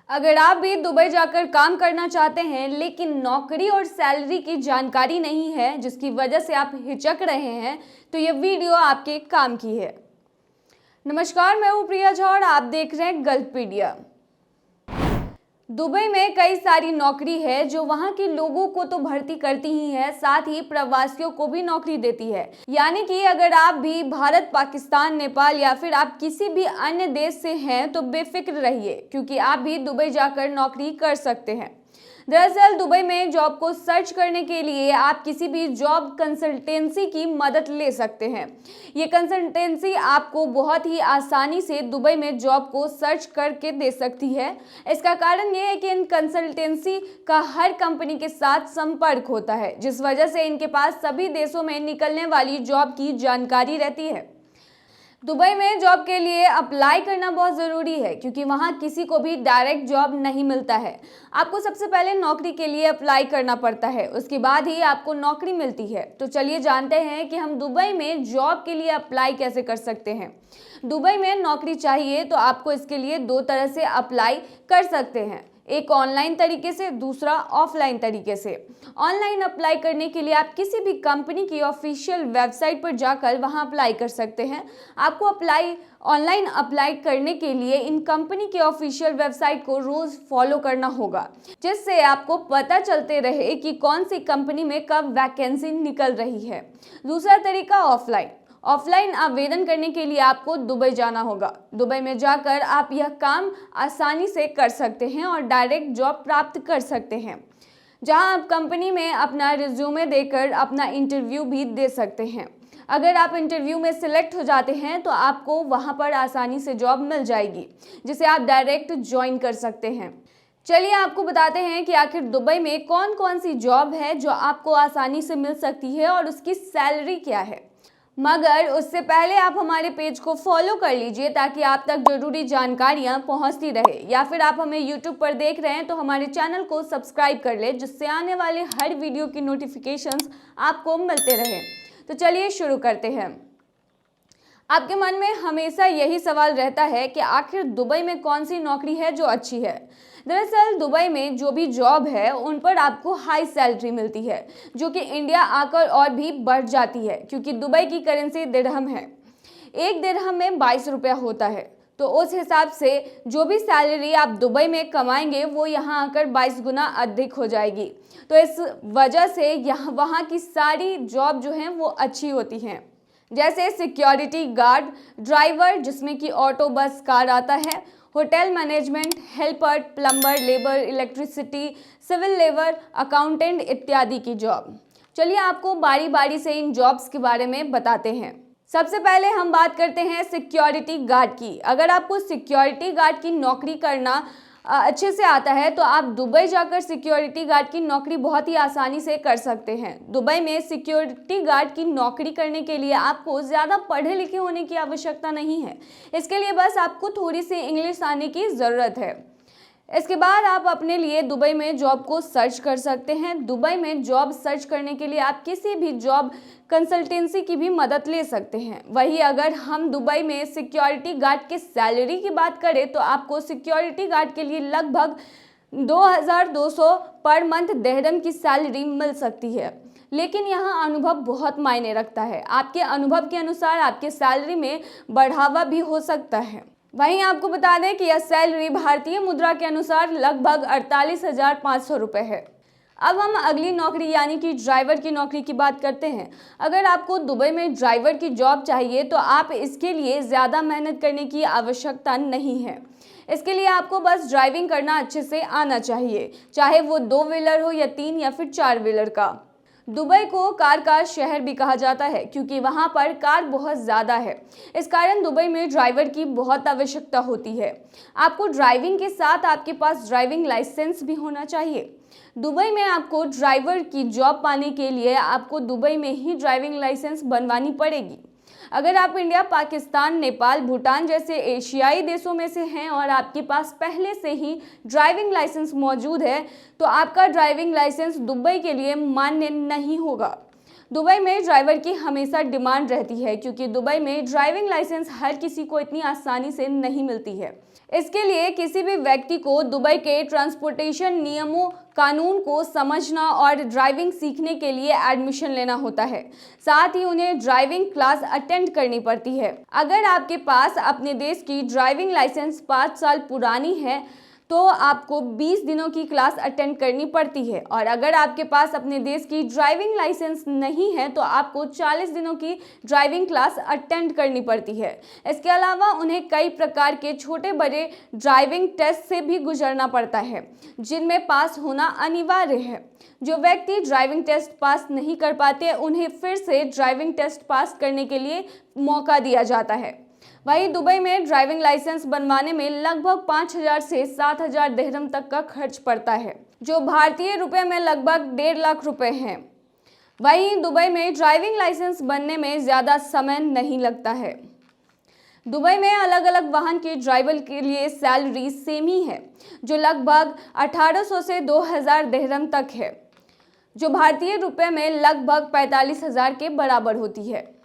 अगर आप भी दुबई जाकर काम करना चाहते हैं लेकिन नौकरी और सैलरी की जानकारी नहीं है जिसकी वजह से आप हिचक रहे हैं तो ये वीडियो आपके काम की है। नमस्कार, मैं हूं प्रिया झा और आप देख रहे हैं गल्फपीडिया। दुबई में कई सारी नौकरी है जो वहां के लोगों को तो भर्ती करती ही है, साथ ही प्रवासियों को भी नौकरी देती है। यानी कि अगर आप भी भारत, पाकिस्तान, नेपाल या फिर आप किसी भी अन्य देश से हैं तो बेफिक्र रहिए, क्योंकि आप भी दुबई जाकर नौकरी कर सकते हैं। दरअसल दुबई में जॉब को सर्च करने के लिए आप किसी भी जॉब कंसल्टेंसी की मदद ले सकते हैं। ये कंसल्टेंसी आपको बहुत ही आसानी से दुबई में जॉब को सर्च करके दे सकती है। इसका कारण ये है कि इन कंसल्टेंसी का हर कंपनी के साथ संपर्क होता है, जिस वजह से इनके पास सभी देशों में निकलने वाली जॉब की जानकारी रहती है। दुबई में जॉब के लिए अप्लाई करना बहुत ज़रूरी है, क्योंकि वहाँ किसी को भी डायरेक्ट जॉब नहीं मिलता है। आपको सबसे पहले नौकरी के लिए अप्लाई करना पड़ता है, उसके बाद ही आपको नौकरी मिलती है। तो चलिए जानते हैं कि हम दुबई में जॉब के लिए अप्लाई कैसे कर सकते हैं। दुबई में नौकरी चाहिए तो आपको इसके लिए दो तरह से अप्लाई कर सकते हैं, एक ऑनलाइन तरीके से, दूसरा ऑफलाइन तरीके से। ऑनलाइन अप्लाई करने के लिए आप किसी भी कंपनी की ऑफिशियल वेबसाइट पर जाकर वहां अप्लाई कर सकते हैं। आपको ऑनलाइन अप्लाई करने के लिए इन कंपनी की ऑफिशियल वेबसाइट को रोज फॉलो करना होगा, जिससे आपको पता चलते रहे कि कौन सी कंपनी में कब वैकेंसी निकल रही है। दूसरा तरीका ऑफलाइन आवेदन करने के लिए आपको दुबई जाना होगा। दुबई में जाकर आप यह काम आसानी से कर सकते हैं और डायरेक्ट जॉब प्राप्त कर सकते हैं, जहां आप कंपनी में अपना रिज्यूमे देकर अपना इंटरव्यू भी दे सकते हैं। अगर आप इंटरव्यू में सिलेक्ट हो जाते हैं तो आपको वहां पर आसानी से जॉब मिल जाएगी, जिसे आप डायरेक्ट ज्वाइन कर सकते हैं। चलिए आपको बताते हैं कि आखिर दुबई में कौन कौन सी जॉब है जो आपको आसानी से मिल सकती है और उसकी सैलरी क्या है। मगर उससे पहले आप हमारे पेज को फॉलो कर लीजिए, ताकि आप तक जरूरी जानकारियां पहुंचती रहे। या फिर आप हमें YouTube पर देख रहे हैं तो हमारे चैनल को सब्सक्राइब कर ले, जिससे आने वाले हर वीडियो की नोटिफिकेशंस आपको मिलते रहे। तो चलिए शुरू करते हैं। आपके मन में हमेशा यही सवाल रहता है कि आखिर दुबई में कौन सी नौकरी है जो अच्छी है। दरअसल दुबई में जो भी जॉब है उन पर आपको हाई सैलरी मिलती है, जो कि इंडिया आकर और भी बढ़ जाती है, क्योंकि दुबई की करेंसी दिरहम है। एक दिरहम में 22 रुपया होता है। तो उस हिसाब से जो भी सैलरी आप दुबई में कमाएंगे वो यहाँ आकर 22 गुना अधिक हो जाएगी। तो इस वजह से वहाँ की सारी जॉब जो हैं वो अच्छी होती हैं, जैसे सिक्योरिटी गार्ड, ड्राइवर जिसमें कि ऑटो, बस, कार आता है, hotel management, helper, plumber, labour, electricity, civil labour, accountant इत्यादि की जॉब। चलिए आपको बारी बारी से इन जॉब्स के बारे में बताते हैं। सबसे पहले हम बात करते हैं सिक्योरिटी गार्ड की। अगर आपको सिक्योरिटी गार्ड की नौकरी करना अच्छे से आता है तो आप दुबई जाकर सिक्योरिटी गार्ड की नौकरी बहुत ही आसानी से कर सकते हैं। दुबई में सिक्योरिटी गार्ड की नौकरी करने के लिए आपको ज़्यादा पढ़े लिखे होने की आवश्यकता नहीं है। इसके लिए बस आपको थोड़ी सी इंग्लिश आने की ज़रूरत है। इसके बाद आप अपने लिए दुबई में जॉब को सर्च कर सकते हैं। दुबई में जॉब सर्च करने के लिए आप किसी भी जॉब कंसल्टेंसी की भी मदद ले सकते हैं। वही अगर हम दुबई में सिक्योरिटी गार्ड के सैलरी की बात करें तो आपको सिक्योरिटी गार्ड के लिए लगभग 2200 पर मंथ दिरहम की सैलरी मिल सकती है। लेकिन यहाँ अनुभव बहुत मायने रखता है। आपके अनुभव के अनुसार आपके सैलरी में बढ़ावा भी हो सकता है। वहीं आपको बता दें कि यह सैलरी भारतीय मुद्रा के अनुसार लगभग 48,500 रुपये है। अब हम अगली नौकरी यानी कि ड्राइवर की नौकरी की बात करते हैं। अगर आपको दुबई में ड्राइवर की जॉब चाहिए तो आप इसके लिए ज़्यादा मेहनत करने की आवश्यकता नहीं है। इसके लिए आपको बस ड्राइविंग करना अच्छे से आना चाहिए, चाहे वो 2 व्हीलर हो या 3 या फिर 4 व्हीलर का। दुबई को कार का शहर भी कहा जाता है, क्योंकि वहाँ पर कार बहुत ज़्यादा है। इस कारण दुबई में ड्राइवर की बहुत आवश्यकता होती है। आपको ड्राइविंग के साथ आपके पास ड्राइविंग लाइसेंस भी होना चाहिए। दुबई में आपको ड्राइवर की जॉब पाने के लिए आपको दुबई में ही ड्राइविंग लाइसेंस बनवानी पड़ेगी। अगर आप इंडिया, पाकिस्तान, नेपाल, भूटान जैसे एशियाई देशों में से हैं और आपके पास पहले से ही ड्राइविंग लाइसेंस मौजूद है तो आपका ड्राइविंग लाइसेंस दुबई के लिए मान्य नहीं होगा। दुबई में ड्राइवर की हमेशा डिमांड रहती है क्योंकि दुबई में ड्राइविंग लाइसेंस हर किसी को इतनी आसानी से नहीं मिलती है। इसके लिए किसी भी व्यक्ति को दुबई के ट्रांसपोर्टेशन नियमों कानून को समझना और ड्राइविंग सीखने के लिए एडमिशन लेना होता है। साथ ही उन्हें ड्राइविंग क्लास अटेंड करनी पड़ती है। अगर आपके पास अपने देश की ड्राइविंग लाइसेंस 5 साल पुरानी है तो आपको 20 दिनों की क्लास अटेंड करनी पड़ती है, और अगर आपके पास अपने देश की ड्राइविंग लाइसेंस नहीं है तो आपको 40 दिनों की ड्राइविंग क्लास अटेंड करनी पड़ती है। इसके अलावा उन्हें कई प्रकार के छोटे बड़े ड्राइविंग टेस्ट से भी गुजरना पड़ता है जिनमें पास होना अनिवार्य है। जो व्यक्ति ड्राइविंग टेस्ट पास नहीं कर पाते उन्हें फिर से ड्राइविंग टेस्ट पास करने के लिए मौका दिया जाता है। वहीं दुबई में ड्राइविंग लाइसेंस बनवाने में लगभग 5,000 से 7,000 दिरहम तक का खर्च पड़ता है, जो भारतीय रुपए में लगभग 1.5 लाख रुपए हैं। वहीं दुबई में ड्राइविंग लाइसेंस बनने में ज़्यादा समय नहीं लगता है। दुबई में अलग अलग वाहन के ड्राइवर के लिए सैलरी सेम ही है, जो लगभग 1,800 से 2,000 दिरहम तक है, जो भारतीय रुपए में लगभग 45,000 के बराबर होती है।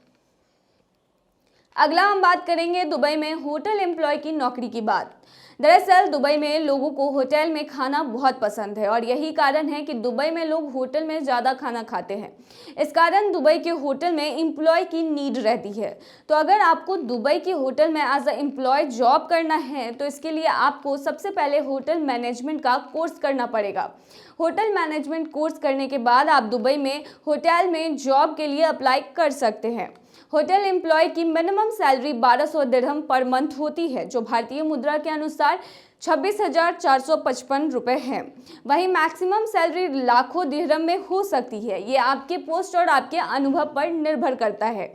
अगला हम बात करेंगे दुबई में होटल एम्प्लॉय की नौकरी की बात। दरअसल दुबई में लोगों को होटल में खाना बहुत पसंद है और यही कारण है कि दुबई में लोग होटल में ज़्यादा खाना खाते हैं। इस कारण दुबई के होटल में एम्प्लॉय की नीड रहती है। तो अगर आपको दुबई के होटल में एज अ एम्प्लॉय जॉब करना है तो इसके लिए आपको सबसे पहले होटल मैनेजमेंट का कोर्स करना पड़ेगा। होटल मैनेजमेंट कोर्स करने के बाद आप दुबई में होटल में जॉब के लिए अप्लाई कर सकते हैं। होटल एम्प्लॉय की मिनिमम सैलरी 1,200 दिरहम पर मंथ होती है, जो भारतीय मुद्रा के अनुसार 26,455 रुपये है। वहीं मैक्सिमम सैलरी लाखों दिरहम में हो सकती है। ये आपके पोस्ट और आपके अनुभव पर निर्भर करता है।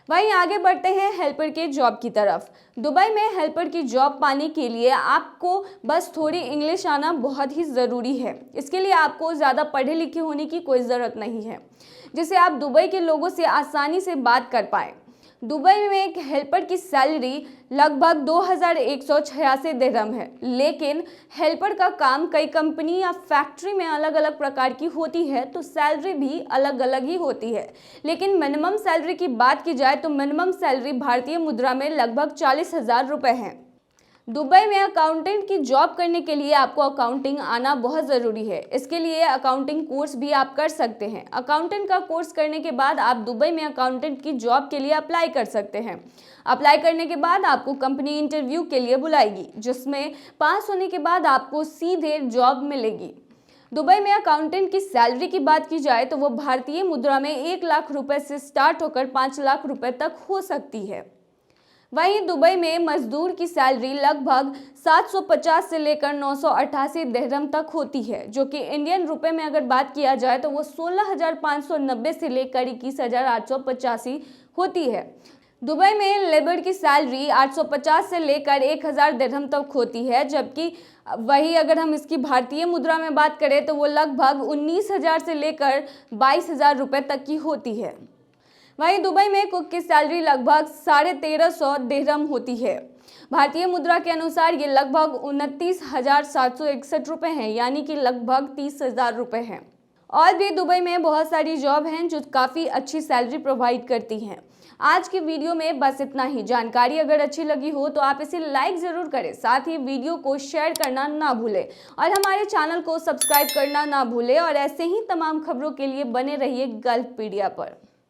वहीं आगे बढ़ते हैं हेल्पर के जॉब की तरफ। दुबई में हेल्पर की जॉब पाने के लिए आपको बस थोड़ी इंग्लिश आना बहुत ही ज़रूरी है। इसके लिए आपको ज़्यादा पढ़े लिखे होने की कोई ज़रूरत नहीं है, जिससे आप दुबई के लोगों से आसानी से बात कर पाएँ। दुबई में एक हेल्पर की सैलरी लगभग 2,186 दिरहम है, लेकिन हेल्पर का काम कई कंपनी या फैक्ट्री में अलग अलग प्रकार की होती है, तो सैलरी भी अलग अलग ही होती है। लेकिन मिनिमम सैलरी की बात की जाए तो मिनिमम सैलरी भारतीय मुद्रा में लगभग 40,000 रुपये है। दुबई में अकाउंटेंट की जॉब करने के लिए आपको अकाउंटिंग आना बहुत ज़रूरी है। इसके लिए अकाउंटिंग कोर्स भी आप कर सकते हैं। अकाउंटेंट का कोर्स करने के बाद आप दुबई में अकाउंटेंट की जॉब के लिए अप्लाई कर सकते हैं। अप्लाई करने के बाद आपको कंपनी इंटरव्यू के लिए बुलाएगी, जिसमें पास होने के बाद आपको सीधे जॉब मिलेगी। दुबई में अकाउंटेंट की सैलरी की बात की जाए तो वो भारतीय मुद्रा में 1 लाख रुपए से स्टार्ट होकर 5 लाख रुपए तक हो सकती है। वहीं दुबई में मजदूर की सैलरी लगभग 750 से लेकर 988 दिरहम तक होती है, जो कि इंडियन रुपए में अगर बात किया जाए तो वो 16,590 से लेकर 21,885 होती है। दुबई में लेबर की सैलरी 850 से लेकर 1,000 दिरहम तक होती है, जबकि वही अगर हम इसकी भारतीय मुद्रा में बात करें तो वो लगभग 19,000 से लेकर 22,000 रुपये तक की होती है। वहीं दुबई में कुक की सैलरी लगभग 1,350 दिरहम होती है। भारतीय मुद्रा के अनुसार ये लगभग 29,761 रुपये हैं, यानी कि लगभग 30,000 रुपये हैं। और भी दुबई में बहुत सारी जॉब हैं जो काफ़ी अच्छी सैलरी प्रोवाइड करती हैं। आज की वीडियो में बस इतना ही। जानकारी अगर अच्छी लगी हो तो आप इसे लाइक ज़रूर करें, साथ ही वीडियो को शेयर करना ना भूलें और हमारे चैनल को सब्सक्राइब करना ना भूलें। और ऐसे ही तमाम खबरों के लिए बने रहिए गल्फपीडिया पर।